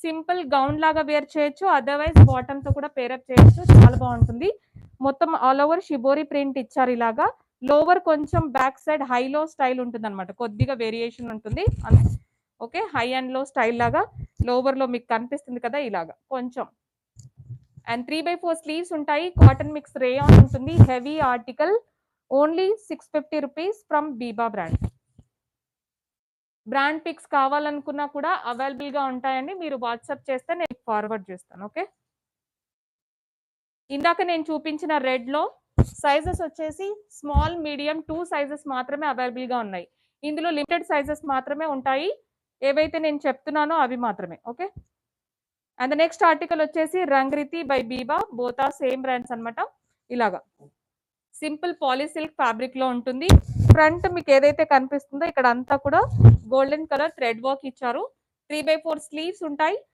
Simple gown లాగా wear చేయొచ్చు, otherwise bottom తో కూడా పేరప్ చేయొచ్చు, చాలా బాగుంటుంది. మొత్తం ఆల్ ఓవర్ షిబోరి ప్రింట్ ఇచ్చారు ఇలాగా. లోవర్ కొంచెం బ్యాక్ సైడ్ హైలో స్టైల్ ఉంటుంది అనమాట, కొద్దిగా వేరియేషన్ ఉంటుంది. Okay, high and low style లాగా లోవర్ లో మీకు కనిపిస్తుంది కదా ఇలాగా కొంచెం. అండ్ 3/4 స్లీవ్స్ ఉంటాయి, కాటన్ మిక్స్ రేయాన్ ఉంటుంది, heavy article. Only 650 rupees from Biba brand. Brand picks కావాలనుకున్నా కూడా అవైలబుల్ గా ఉంటాయండి, మీరు వాట్సాప్ చేస్తే నేను ఫార్వర్డ్ చేస్తాను. ఓకే, ఇందాక నేను చూపించిన రెడ్ లో సైజెస్ వచ్చేసి స్మాల్ మీడియం 2 సైజెస్ మాత్రమే అవైలబుల్ గా ఉన్నాయి. ఇందులో లిమిటెడ్ సైజెస్ మాత్రమే ఉంటాయి, ఏవైతే నేను చెప్తున్నానో అవి మాత్రమే. ఓకే, అండ్ నెక్స్ట్ ఆర్టికల్ వచ్చేసి రంగ్రితి బై బీబా, బోతా సేమ్ బ్రాండ్స్ అనమాట. ఇలాగా సింపుల్ పాలిసిల్క్ ఫ్యాబ్రిక్ లో ఉంటుంది. ఫ్రంట్ మీకు ఏదైతే కనిపిస్తుందో ఇక్కడ అంతా కూడా గోల్డెన్ కలర్ థ్రెడ్ వర్క్ ఇచ్చారు. 3/4 స్లీవ్స్ ఉంటాయి.